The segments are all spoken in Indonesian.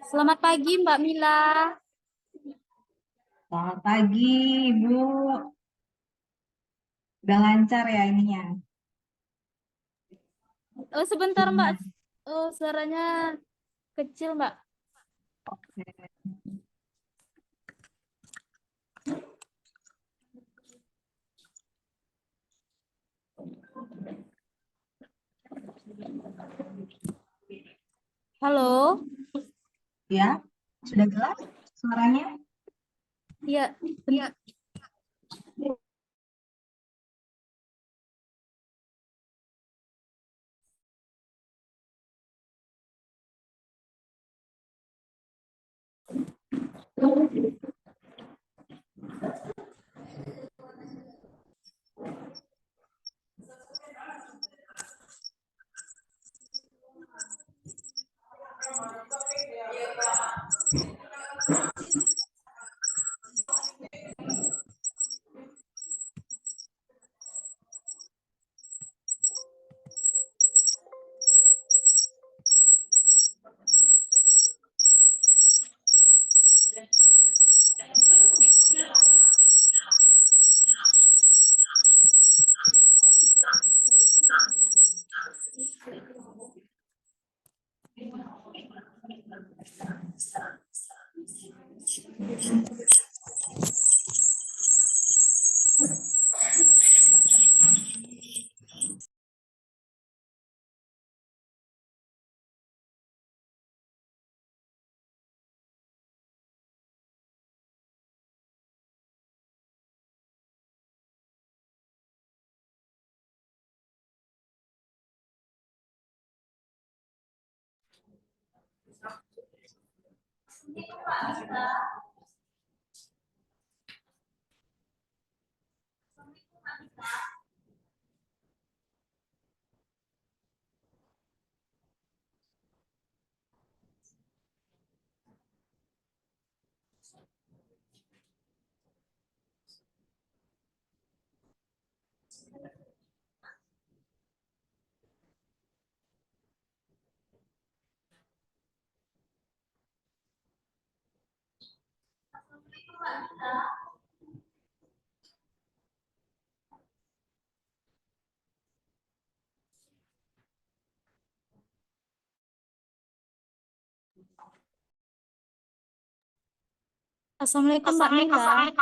Selamat pagi, Mbak Mila. Selamat pagi, Ibu. Udah lancar ya ininya? Oh, sebentar, Mbak. Oh, suaranya kecil, Mbak. Oke. Halo. Ya, sudah jelas suaranya? Iya, iya. Assalamualaikum, Mbak Mila.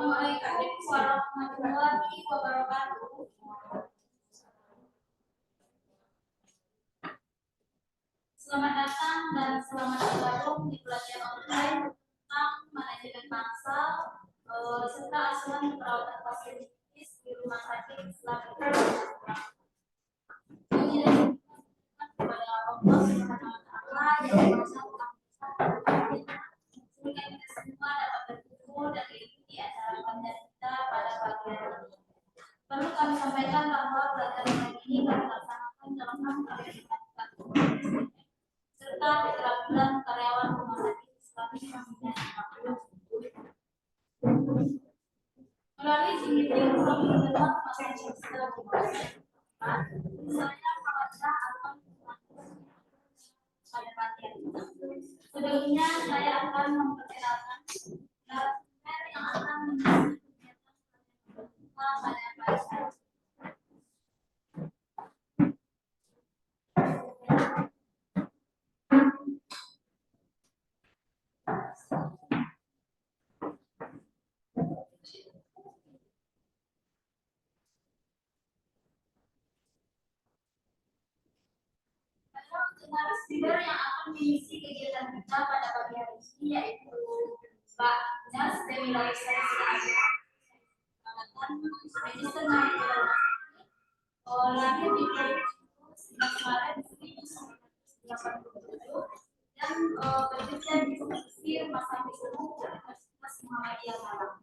Assalamualaikum warahmatullahi wabarakatuh. Selamat datang dan selamat bergabung di pelajaran online tentang manajemen bangsa serta asuhan perawatan pasien medis di rumah sakit Islam. Kepada Allah Subhanahu wa Ta'ala yang sehingga kita semua dapat berkumpul dan mengikuti acara pelajaran kita pada pagi hari ini. Perlu kami sampaikan bahwa pelajaran hari ini kami laksanakan dalam rangka serta keterampilan karyawan rumah sakit Islam melalui video kami mendapat materi Islam saya Fawadah akan pada pagi hari ini. Sebelumnya saya akan memperkenalkan narasumber yang akan mengisi kegiatan pada pagi hari ini. Narasumber yang akan mengisi kegiatan kita pada pagi hari ini yaitu Mbak Jas Dewi Laisa Silaga, Magister Manajemen lahir di 11 Maret 1987 dan bekerja di institusi rumah sakit umum Universitas Muhammadiyah Malang.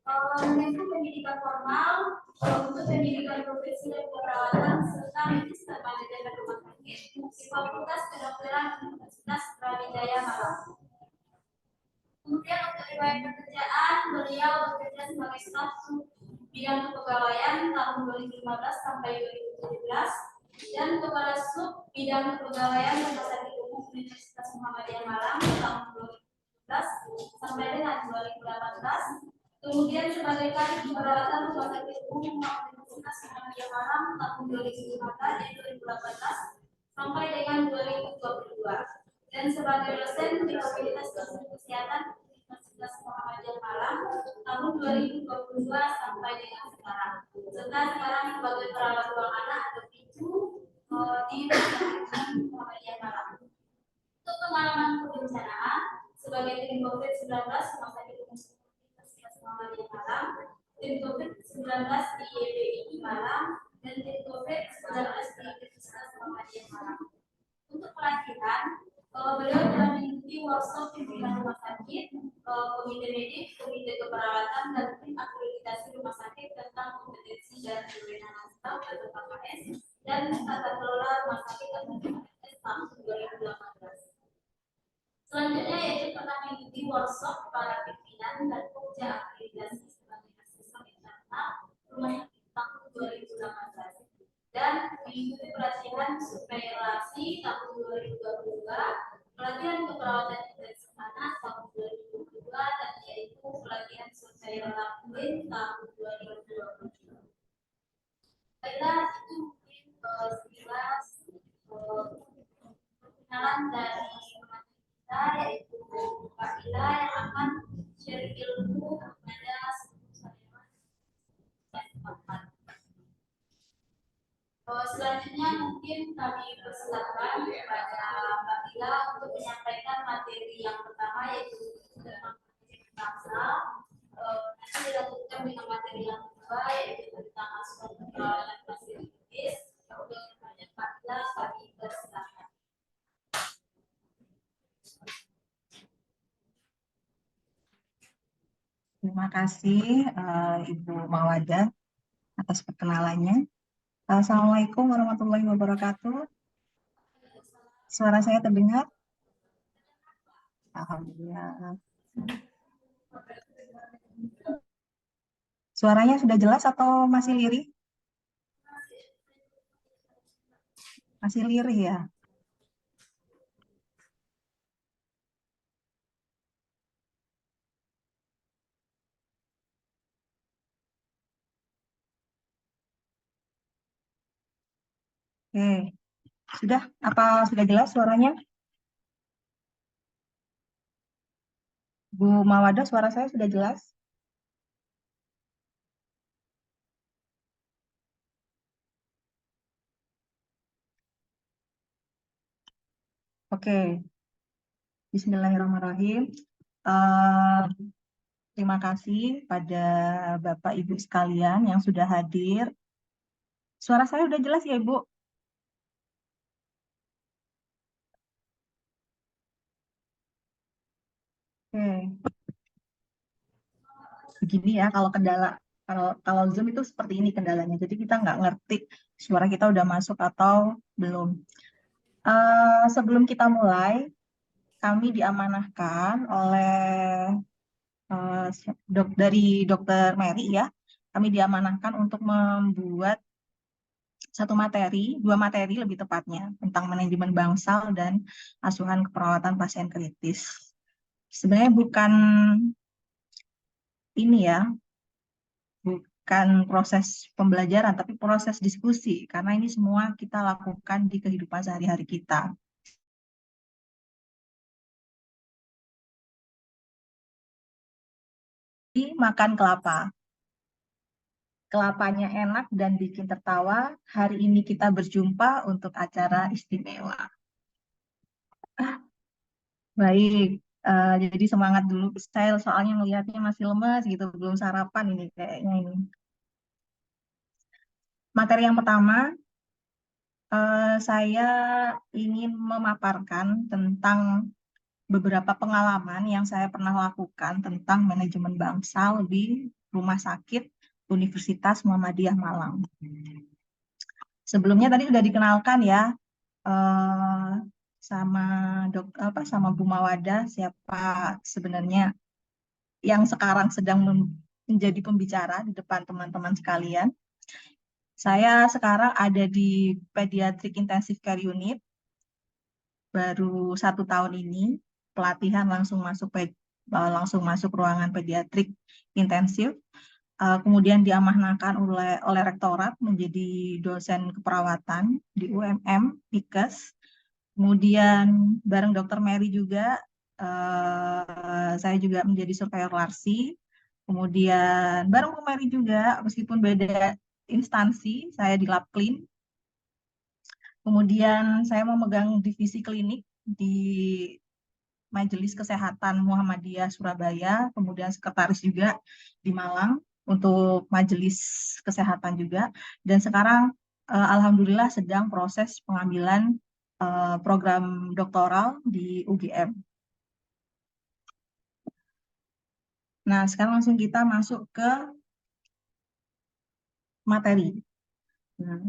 Menempuh pendidikan formal untuk pendidikan profesi dan keperawatan serta medis dan manajemen rumah sakit di Fakultas Kedokteran Universitas Brawijaya Malang. Kemudian untuk riwayat pekerjaan, beliau bekerja sebagai staf bidang kepegawaian tahun 2015 sampai 2017 dan kepala sub bidang kepegawaian Rumah Sakit Umum Universitas Muhammadiyah Malang tahun 2017 sampai dengan 2018. Kemudian sebagai kadif perawatan Rumah Sakit Umum Universitas Muhammadiyah Malang tahun 2018 sampai dengan 2022 dan sebagai dosen di Fakultas Ilmu Kesehatan Universitas Muhammadiyah Malang tahun 2022 sampai dengan sekarang. Serta sekarang sebagai perawat ruang anak atau PICU di Universitas Muhammadiyah Malang. Untuk pengalaman kebencanaan sebagai tim COVID-19 Rumah Sakit Umum Universitas Muhammadiyah Malang, tim COVID-19 di YPI Malang, dan tim COVID-19 di Universitas Muhammadiyah Malang. Untuk pelatihan, beliau telah mengikuti workshop pimpinan rumah sakit, komite medik, komite keperawatan, dan tim akreditasi rumah sakit tentang kompetensi dan kewenangan staf atau KKS dan tata kelola rumah sakit atau KKS tahun 2018. Selanjutnya yaitu pernah mengikuti workshop para pimpinan dan pekerja akreditasi sebagai asisten internal rumah sakit tahun 2018 dan mengikuti pelatihan survei relasi tahun 2022, pelatihan keperawatan intensif anak tahun 2022 dan yaitu pelatihan survei relasi tahun 2022. Baiklah, itu mungkin sekilas perkenalan dari kita yaitu Mbak Ila yang akan share ilmu kepada semua saya. Selanjutnya mungkin kami persilakan kepada Mbak Ila untuk menyampaikan materi yang pertama yaitu tentang bangsa. Nanti dilanjutkan dengan materi yang kedua yaitu tentang asuhan perawatan pasien medis. Untuk banyak Mbak Ila kami persilakan. Terima kasih Ibu Mawadah atas perkenalannya. Assalamualaikum warahmatullahi wabarakatuh. Suara saya terdengar? Alhamdulillah. Suaranya sudah jelas atau masih lirih? Masih lirih ya? Oke. Sudah? Apa sudah jelas suaranya? Bu Mawadah, suara saya sudah jelas? Oke, Bismillahirrahmanirrahim. Eh, Terima kasih pada Bapak Ibu sekalian yang sudah hadir. Suara saya udah jelas ya, Ibu? Oke, begini ya kalau kendala. Kalau Zoom itu seperti ini kendalanya. Jadi kita nggak ngerti suara kita udah masuk atau belum. Sebelum kita mulai, kami diamanahkan oleh dari Dokter Mary ya. Kami diamanahkan untuk membuat dua materi lebih tepatnya tentang manajemen bangsal dan asuhan keperawatan pasien kritis. Sebenarnya bukan ini ya, bukan proses pembelajaran, tapi proses diskusi, karena ini semua kita lakukan di kehidupan sehari-hari kita. Makan kelapa. Kelapanya enak dan bikin tertawa. Hari ini kita berjumpa untuk acara istimewa. Baik, jadi semangat dulu. Saya soalnya melihatnya masih lemas gitu, belum sarapan ini kayaknya ini. Materi yang pertama, saya ingin memaparkan tentang beberapa pengalaman yang saya pernah lakukan tentang manajemen bangsal di Rumah Sakit Universitas Muhammadiyah Malang. Sebelumnya tadi sudah dikenalkan ya, eh, sama sama Bu Mawada siapa sebenarnya yang sekarang sedang menjadi pembicara di depan teman-teman sekalian. Saya sekarang ada di Pediatric Intensive Care Unit, baru 1 tahun ini, pelatihan langsung masuk ruangan pediatrik intensif. Kemudian diamanahkan oleh rektorat menjadi dosen keperawatan di UMM PIKES. Kemudian bareng Dokter Mary juga, saya juga menjadi surveyor Larsi. Kemudian bareng Bu Mary juga, meskipun beda instansi, saya di Lab Clean. Kemudian saya memegang divisi klinik di Majelis Kesehatan Muhammadiyah Surabaya, kemudian sekretaris juga di Malang untuk Majelis Kesehatan juga. Dan sekarang Alhamdulillah sedang proses pengambilan program doktoral di UGM. Nah, sekarang langsung kita masuk ke materi. Nah,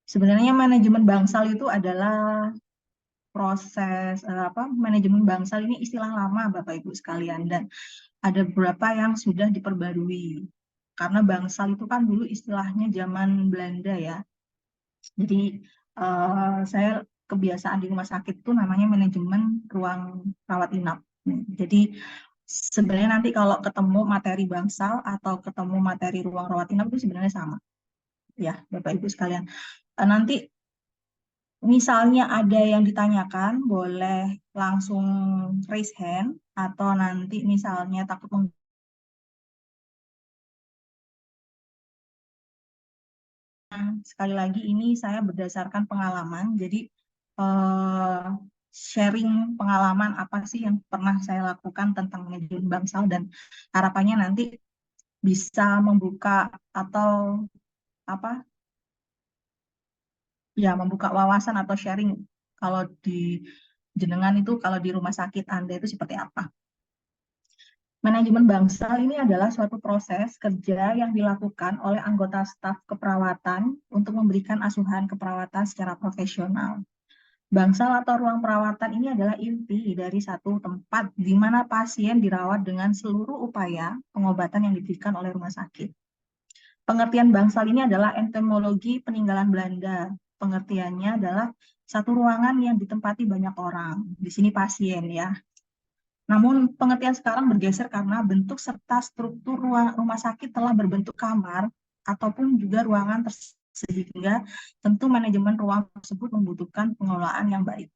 sebenarnya manajemen bangsal itu adalah proses manajemen bangsal ini istilah lama Bapak Ibu sekalian, dan ada beberapa yang sudah diperbarui. Karena bangsal itu kan dulu istilahnya zaman Belanda ya. Jadi saya kebiasaan di rumah sakit itu namanya manajemen ruang rawat inap. Jadi sebenarnya nanti kalau ketemu materi bangsal atau ketemu materi ruang rawat inap itu sebenarnya sama. Ya, Bapak Ibu sekalian. Nanti misalnya ada yang ditanyakan, boleh langsung raise hand, atau nanti misalnya takut sekali lagi ini saya berdasarkan pengalaman, jadi eh, sharing pengalaman apa sih yang pernah saya lakukan tentang manajemen bangsal, dan harapannya nanti bisa membuka atau apa ya, membuka wawasan atau sharing kalau di jenengan itu, kalau di rumah sakit Anda itu seperti apa. Manajemen bangsal ini adalah suatu proses kerja yang dilakukan oleh anggota staf keperawatan untuk memberikan asuhan keperawatan secara profesional. Bangsal atau ruang perawatan ini adalah inti dari satu tempat di mana pasien dirawat dengan seluruh upaya pengobatan yang diberikan oleh rumah sakit. Pengertian bangsal ini adalah entomologi peninggalan Belanda. Pengertiannya adalah satu ruangan yang ditempati banyak orang. Di sini pasien ya. Namun pengertian sekarang bergeser karena bentuk serta struktur rumah sakit telah berbentuk kamar ataupun juga ruangan, sehingga tentu manajemen ruang tersebut membutuhkan pengelolaan yang baik.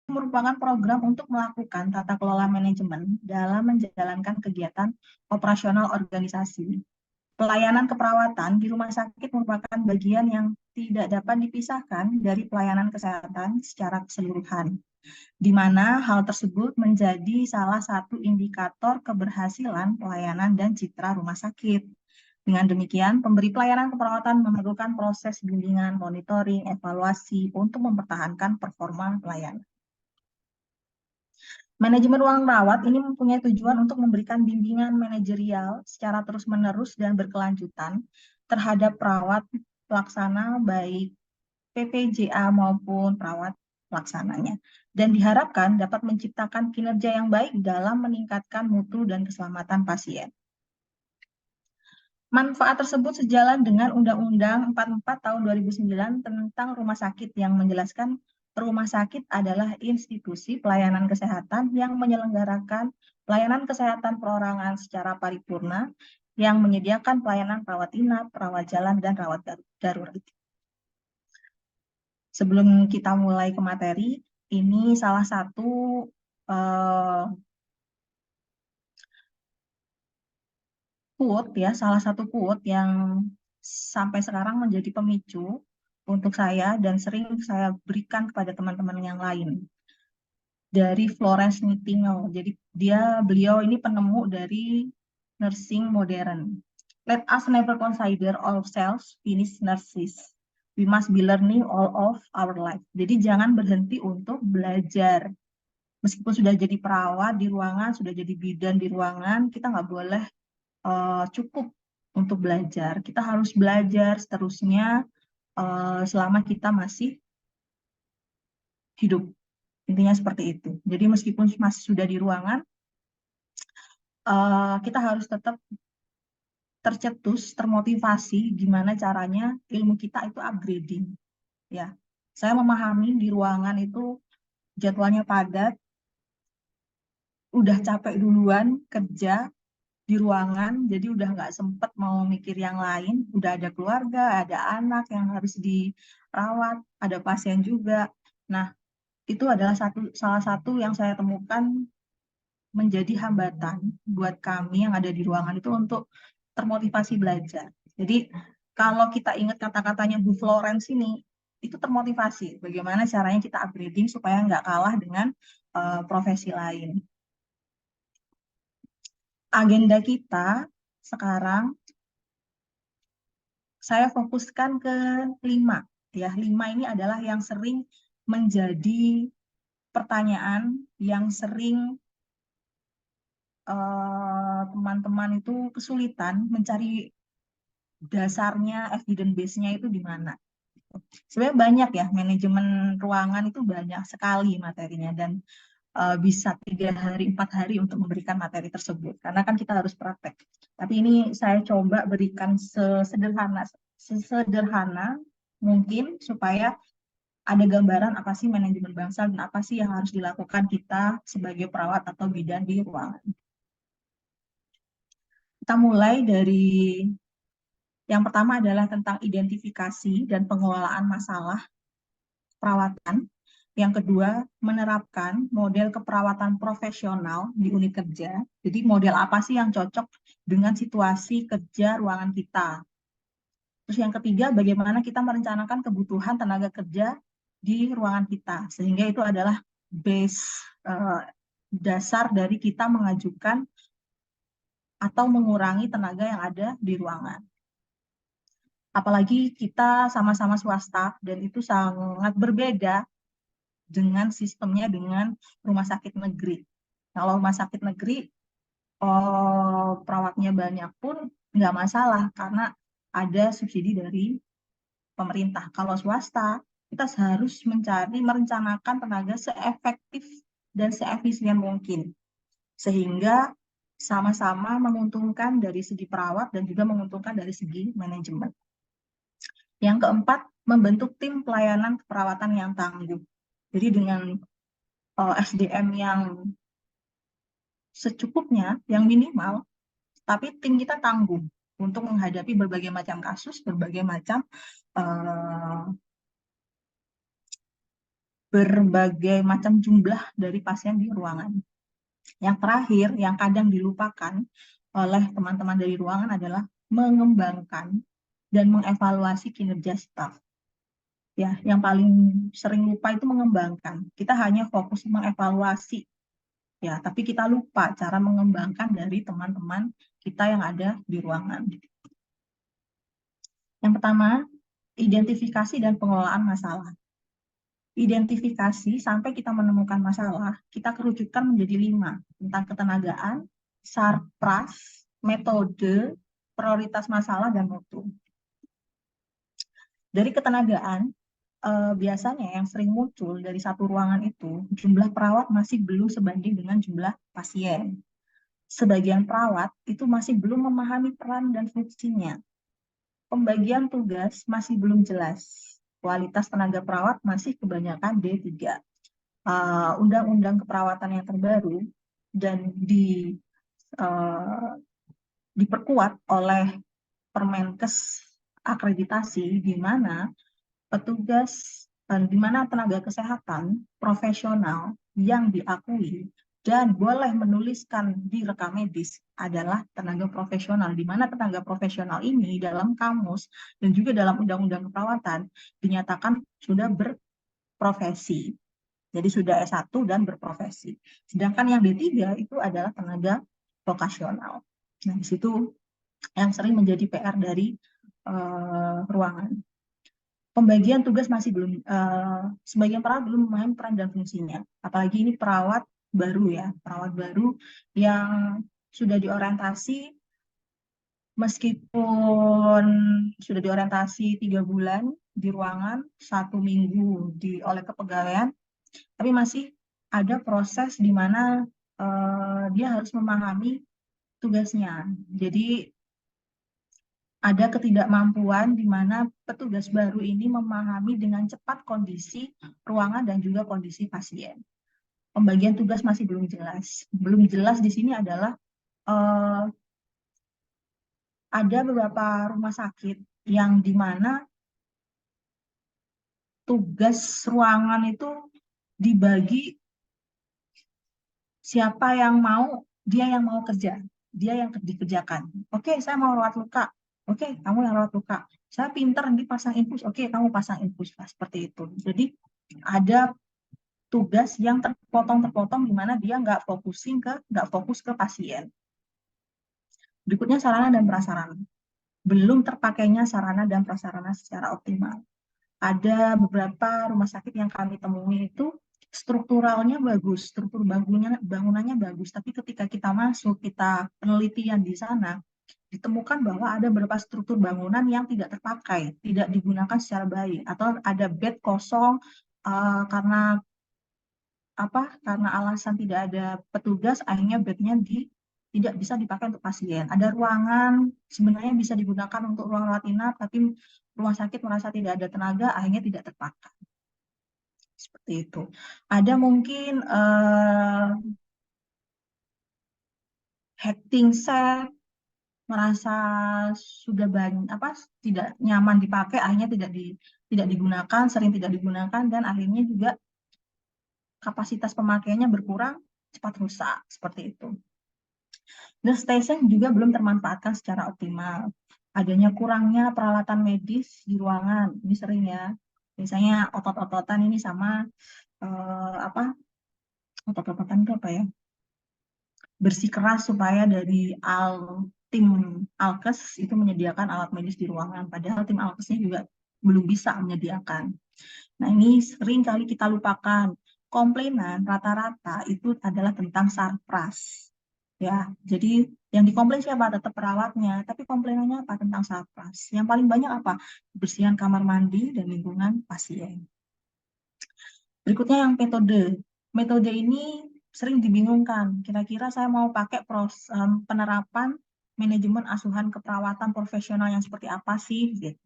Merupakan program untuk melakukan tata kelola manajemen dalam menjalankan kegiatan operasional organisasi. Pelayanan keperawatan di rumah sakit merupakan bagian yang tidak dapat dipisahkan dari pelayanan kesehatan secara keseluruhan, di mana hal tersebut menjadi salah satu indikator keberhasilan pelayanan dan citra rumah sakit. Dengan demikian, pemberi pelayanan keperawatan memerlukan proses bimbingan, monitoring, evaluasi untuk mempertahankan performa pelayanan. Manajemen ruang rawat ini mempunyai tujuan untuk memberikan bimbingan manajerial secara terus-menerus dan berkelanjutan terhadap perawat pelaksana baik PPJA maupun perawat pelaksananya, dan diharapkan dapat menciptakan kinerja yang baik dalam meningkatkan mutu dan keselamatan pasien. Manfaat tersebut sejalan dengan Undang-Undang 44 tahun 2009 tentang rumah sakit yang menjelaskan rumah sakit adalah institusi pelayanan kesehatan yang menyelenggarakan pelayanan kesehatan perorangan secara paripurna yang menyediakan pelayanan rawat inap, rawat jalan, dan rawat darurat. Sebelum kita mulai ke materi, ini salah satu salah satu quote yang sampai sekarang menjadi pemicu untuk saya dan sering saya berikan kepada teman-teman yang lain, dari Florence Nightingale. Jadi beliau ini penemu dari nursing modern. Let us never consider ourselves finished nurses. We must be learning all of our life. Jadi jangan berhenti untuk belajar. Meskipun sudah jadi perawat di ruangan, sudah jadi bidan di ruangan, kita nggak boleh cukup untuk belajar. Kita harus belajar seterusnya selama kita masih hidup. Intinya seperti itu. Jadi meskipun masih sudah di ruangan, kita harus tetap tercetus, termotivasi gimana caranya ilmu kita itu upgrading. Ya, saya memahami di ruangan itu jadwalnya padat, udah capek duluan kerja di ruangan, jadi udah nggak sempet mau mikir yang lain, udah ada keluarga, ada anak yang harus dirawat, ada pasien juga. Nah, itu adalah salah satu yang saya temukan menjadi hambatan buat kami yang ada di ruangan itu untuk termotivasi belajar. Jadi kalau kita ingat kata-katanya Bu Florence ini, itu termotivasi. Bagaimana caranya kita upgrading supaya nggak kalah dengan profesi lain. Agenda kita sekarang saya fokuskan ke 5. Ya, 5 ini adalah yang sering menjadi pertanyaan, yang sering teman-teman itu kesulitan mencari dasarnya, evidence base-nya itu di mana. Sebenarnya banyak ya, manajemen ruangan itu banyak sekali materinya, dan bisa 3 hari, 4 hari untuk memberikan materi tersebut, karena kan kita harus praktek. Tapi ini saya coba berikan sesederhana mungkin supaya ada gambaran apa sih manajemen bangsal dan apa sih yang harus dilakukan kita sebagai perawat atau bidan di ruangan. Kita mulai dari yang pertama adalah tentang identifikasi dan pengelolaan masalah perawatan. Yang kedua, menerapkan model keperawatan profesional di unit kerja. Jadi model apa sih yang cocok dengan situasi kerja ruangan kita. Terus yang ketiga, bagaimana kita merencanakan kebutuhan tenaga kerja di ruangan kita. Sehingga itu adalah base dasar dari kita mengajukan atau mengurangi tenaga yang ada di ruangan. Apalagi kita sama-sama swasta dan itu sangat berbeda dengan sistemnya dengan rumah sakit negeri. Kalau rumah sakit negeri perawatnya banyak pun nggak masalah karena ada subsidi dari pemerintah. Kalau swasta, kita harus merencanakan tenaga seefektif dan seefisien mungkin. Sehingga sama-sama menguntungkan dari segi perawat dan juga menguntungkan dari segi manajemen. Yang keempat, membentuk tim pelayanan keperawatan yang tangguh. Jadi dengan SDM yang secukupnya, yang minimal, tapi tim kita tangguh untuk menghadapi berbagai macam kasus, berbagai macam jumlah dari pasien di ruangan. Yang terakhir, yang kadang dilupakan oleh teman-teman dari ruangan adalah mengembangkan dan mengevaluasi kinerja staf. Ya, yang paling sering lupa itu mengembangkan. Kita hanya fokus mengevaluasi, ya, tapi kita lupa cara mengembangkan dari teman-teman kita yang ada di ruangan. Yang pertama, identifikasi dan pengelolaan masalah. Identifikasi sampai kita menemukan masalah, kita kerucutkan menjadi 5, tentang ketenagaan, sarpras, metode, prioritas masalah, dan mutu. Dari ketenagaan, biasanya yang sering muncul dari satu ruangan itu, jumlah perawat masih belum sebanding dengan jumlah pasien. Sebagian perawat itu masih belum memahami peran dan fungsinya. Pembagian tugas masih belum jelas. Kualitas tenaga perawat masih kebanyakan D3. Undang-undang keperawatan yang terbaru dan diperkuat oleh Permenkes akreditasi, di mana petugas di mana tenaga kesehatan profesional yang diakui dan boleh menuliskan di rekam medis adalah tenaga profesional, di mana tenaga profesional ini dalam kamus dan juga dalam undang-undang keperawatan dinyatakan sudah berprofesi. Jadi sudah S1 dan berprofesi. Sedangkan yang D3 itu adalah tenaga vokasional. Nah, di situ yang sering menjadi PR dari ruangan. Pembagian tugas masih belum, sebagian perawat belum memahami peran dan fungsinya. Apalagi ini perawat baru ya, perawat baru yang sudah diorientasi, meskipun sudah diorientasi 3 bulan di ruangan, 1 minggu oleh kepegawaian, tapi masih ada proses di mana dia harus memahami tugasnya. Jadi ada ketidakmampuan di mana petugas baru ini memahami dengan cepat kondisi ruangan dan juga kondisi pasien. Pembagian tugas masih belum jelas. Belum jelas di sini adalah ada beberapa rumah sakit yang di mana tugas ruangan itu dibagi, siapa yang mau, dia yang mau kerja, dia yang dikerjakan. Oke, saya mau rawat luka. Oke, kamu yang rawat luka. Saya pinter dipasang infus. Oke, kamu pasang infus. Seperti itu. Jadi ada tugas yang terpotong-terpotong di mana dia nggak fokus ke pasien. Berikutnya sarana dan prasarana. Belum terpakainya sarana dan prasarana secara optimal. Ada beberapa rumah sakit yang kami temui itu strukturalnya bagus, struktur bangunannya bagus, tapi ketika kita masuk, kita penelitian di sana, ditemukan bahwa ada beberapa struktur bangunan yang tidak terpakai, tidak digunakan secara baik, atau ada bed kosong karena alasan tidak ada petugas, akhirnya bednya tidak bisa dipakai untuk pasien. Ada ruangan sebenarnya bisa digunakan untuk ruang rawat inap, tapi rumah sakit merasa tidak ada tenaga, akhirnya tidak terpakai. Seperti itu. Ada mungkin hacking set, merasa sudah tidak nyaman dipakai, akhirnya tidak digunakan, sering tidak digunakan, dan akhirnya juga kapasitas pemakaiannya berkurang, cepat rusak, seperti itu. Nurse station juga belum termanfaatkan secara optimal. Adanya kurangnya peralatan medis di ruangan, ini sering ya. Misalnya otot-ototan ini sama otot-ototan itu apa ya? Bersikeras supaya dari tim alkes itu menyediakan alat medis di ruangan, padahal tim alkesnya juga belum bisa menyediakan. Nah, ini sering kali kita lupakan. Komplainan rata-rata itu adalah tentang sarpras. Ya, jadi yang dikomplain siapa? Tetap perawatnya, tapi komplainannya apa? Tentang sarpras. Yang paling banyak apa? Kebersihan kamar mandi dan lingkungan pasien. Berikutnya yang metode. Metode ini sering dibingungkan. Kira-kira saya mau pakai penerapan manajemen asuhan keperawatan profesional yang seperti apa sih? Gitu.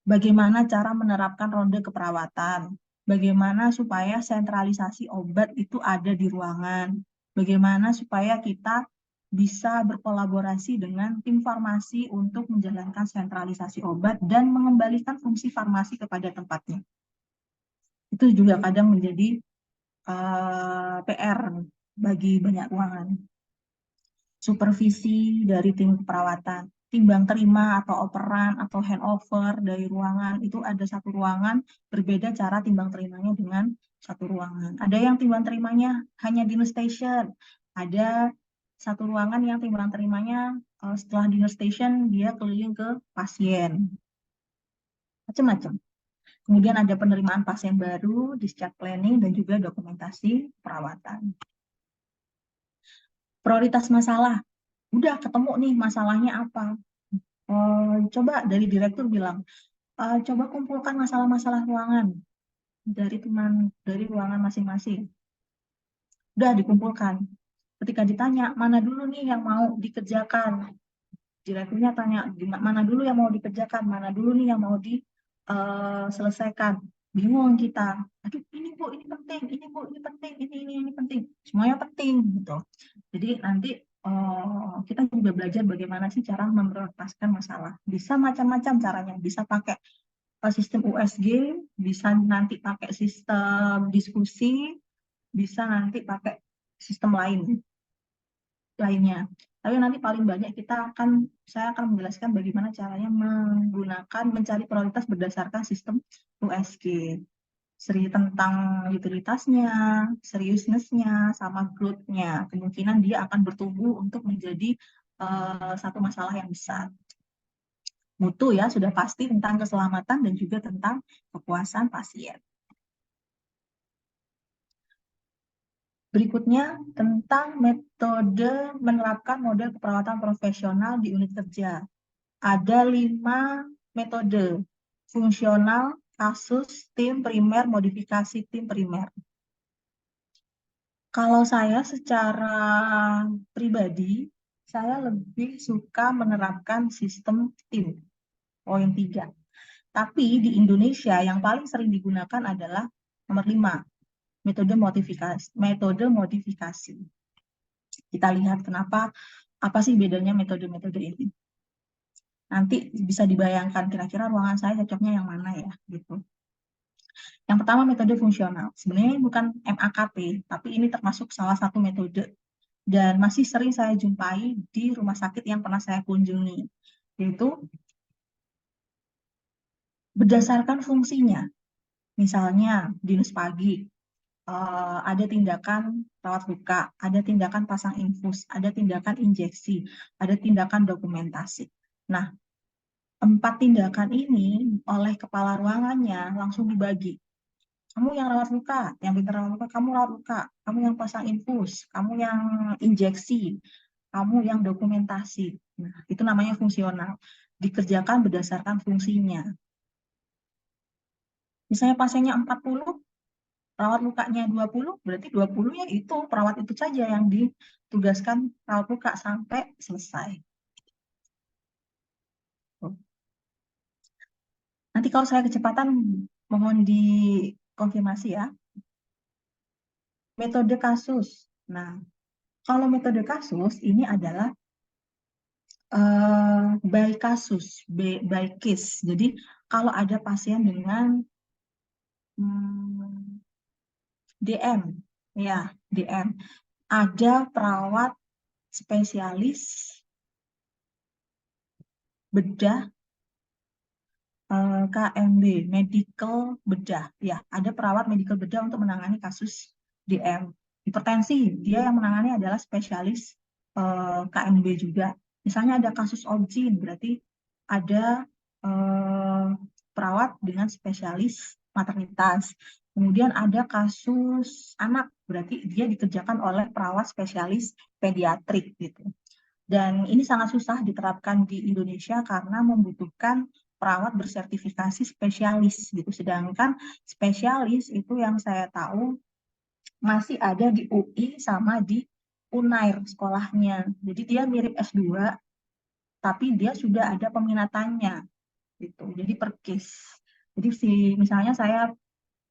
Bagaimana cara menerapkan ronde keperawatan? Bagaimana supaya sentralisasi obat itu ada di ruangan? Bagaimana supaya kita bisa berkolaborasi dengan tim farmasi untuk menjalankan sentralisasi obat dan mengembalikan fungsi farmasi kepada tempatnya. Itu juga kadang menjadi PR bagi banyak ruangan. Supervisi dari tim keperawatan. timbang terima atau operan atau handover dari ruangan itu ada satu ruangan, berbeda cara timbang terimanya dengan satu ruangan. Ada yang timbang terimanya hanya dinner station, ada satu ruangan yang timbang terimanya setelah dinner station dia keliling ke pasien, macam-macam. Kemudian ada penerimaan pasien baru, discharge planning, dan juga dokumentasi perawatan. Prioritas masalah, udah ketemu nih masalahnya apa. Coba dari direktur bilang, coba kumpulkan masalah-masalah ruangan dari ruangan masing-masing. Udah dikumpulkan. Ketika ditanya, mana dulu nih yang mau dikerjakan? Direkturnya tanya, mana dulu yang mau dikerjakan? Mana dulu nih yang mau diselesaikan? Bingung kita. Aduh, ini Bu, ini penting. Ini Bu, ini penting. Ini penting. Semuanya penting gitu. Jadi nanti kita juga belajar bagaimana sih cara memprioritaskan masalah. Bisa macam-macam caranya. Bisa pakai sistem USG, bisa nanti pakai sistem diskusi, bisa nanti pakai sistem lainnya. Tapi nanti paling banyak saya akan menjelaskan bagaimana caranya mencari prioritas berdasarkan sistem USG. Tentang utilitasnya, seriousness-nya, sama growth-nya. Kemungkinan dia akan bertumbuh untuk menjadi satu masalah yang besar. Mutu ya, sudah pasti tentang keselamatan dan juga tentang kepuasan pasien. Berikutnya tentang metode menerapkan model keperawatan profesional di unit kerja. Ada 5 metode: fungsional, kasus, tim primer, modifikasi tim primer. Kalau saya secara pribadi, saya lebih suka menerapkan sistem tim, poin 3. Tapi di Indonesia yang paling sering digunakan adalah nomor 5, metode modifikasi. Kita lihat apa sih bedanya metode-metode ini. Nanti bisa dibayangkan kira-kira ruangan saya cocoknya yang mana ya, gitu. Yang pertama metode fungsional. Sebenarnya bukan MAKP, tapi ini termasuk salah satu metode dan masih sering saya jumpai di rumah sakit yang pernah saya kunjungi, yaitu berdasarkan fungsinya. Misalnya dinas pagi, ada tindakan rawat luka, ada tindakan pasang infus, ada tindakan injeksi, ada tindakan dokumentasi. Nah, 4 tindakan ini oleh kepala ruangannya langsung dibagi. Kamu yang rawat luka, yang pintar rawat luka, kamu rawat luka. Kamu yang pasang infus, kamu yang injeksi, kamu yang dokumentasi. Nah, itu namanya fungsional. Dikerjakan berdasarkan fungsinya. Misalnya pasiennya 40, perawat lukanya 20, berarti 20-nya itu perawat itu saja yang ditugaskan rawat luka sampai selesai. Nanti kalau saya kecepatan, mohon dikonfirmasi ya. Metode kasus. Nah, kalau metode kasus ini adalah by kasus, by case. Jadi kalau ada pasien dengan DM, ya DM, ada perawat spesialis bedah KMB, medical bedah, ya ada perawat medical bedah untuk menangani kasus DM. Hipertensi, dia yang menangani adalah spesialis KMB juga. Misalnya ada kasus obgyn, berarti ada perawat dengan spesialis maternitas. Kemudian ada kasus anak, berarti dia dikerjakan oleh perawat spesialis pediatrik gitu. Dan ini sangat susah diterapkan di Indonesia karena membutuhkan perawat bersertifikasi spesialis gitu. Sedangkan spesialis itu yang saya tahu masih ada di UI sama di Unair sekolahnya. Jadi dia mirip S2, tapi dia sudah ada peminatannya gitu. Jadi per case. Jadi misalnya saya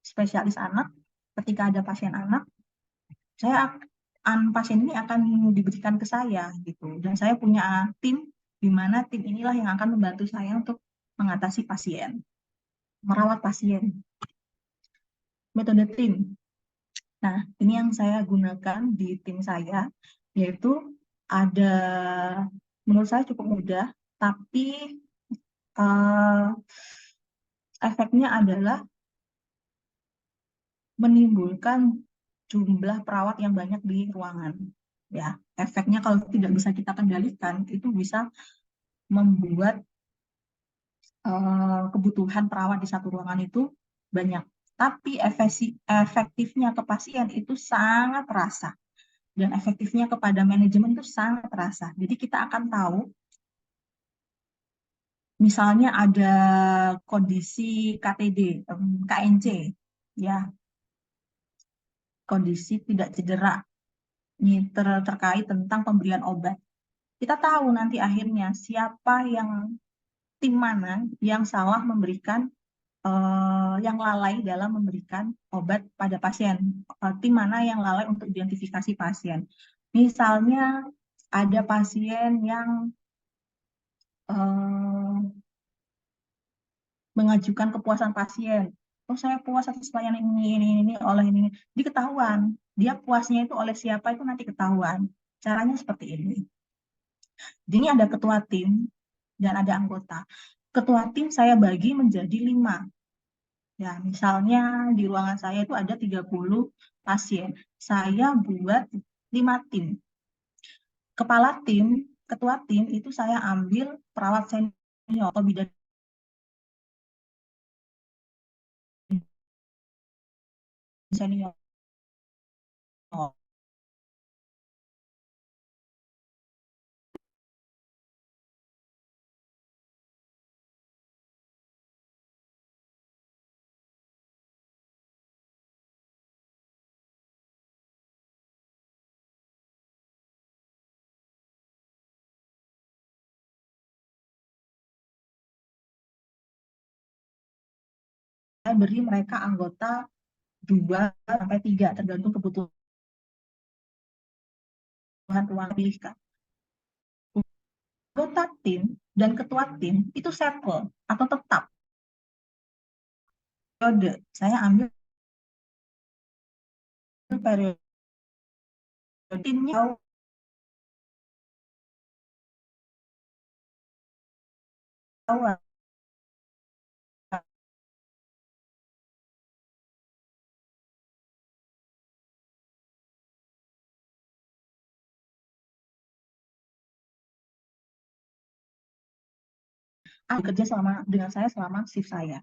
spesialis anak, ketika ada pasien anak, pasien ini akan diberikan ke saya gitu. Dan saya punya tim di mana tim inilah yang akan membantu saya untuk mengatasi pasien, merawat pasien. Metode tim. Nah, ini yang saya gunakan di tim saya, yaitu menurut saya cukup mudah, tapi efeknya adalah menimbulkan jumlah perawat yang banyak di ruangan. Ya, efeknya kalau tidak bisa kita kendalikan, itu bisa membuat kebutuhan perawat di satu ruangan itu banyak. Tapi efektifnya ke pasien itu sangat terasa. Dan efektifnya kepada manajemen itu sangat terasa. Jadi kita akan tahu, misalnya ada kondisi KTD, KNC, ya, kondisi tidak cedera, ini terkait tentang pemberian obat. Kita tahu nanti akhirnya siapa tim mana yang salah memberikan, yang lalai dalam memberikan obat pada pasien, tim mana yang lalai untuk identifikasi pasien. Misalnya ada pasien yang mengajukan kepuasan pasien. Oh, saya puas atas pelayanan ini oleh ini. Diketahuan, dia puasnya itu oleh siapa itu nanti ketahuan. Caranya seperti ini. Jadi ada ketua tim dan ada anggota. Ketua tim saya bagi menjadi 5. Ya, misalnya di ruangan saya itu ada 30 pasien. Saya buat 5 tim. Kepala tim, ketua tim itu saya ambil perawat senior atau bidan senior. Saya beri mereka anggota 2 sampai 3 tergantung kebutuhan ruang pilihkan. Anggota tim dan ketua tim itu settle atau tetap. Periode saya ambil periode timnya awal. Bekerja dengan saya selama shift saya.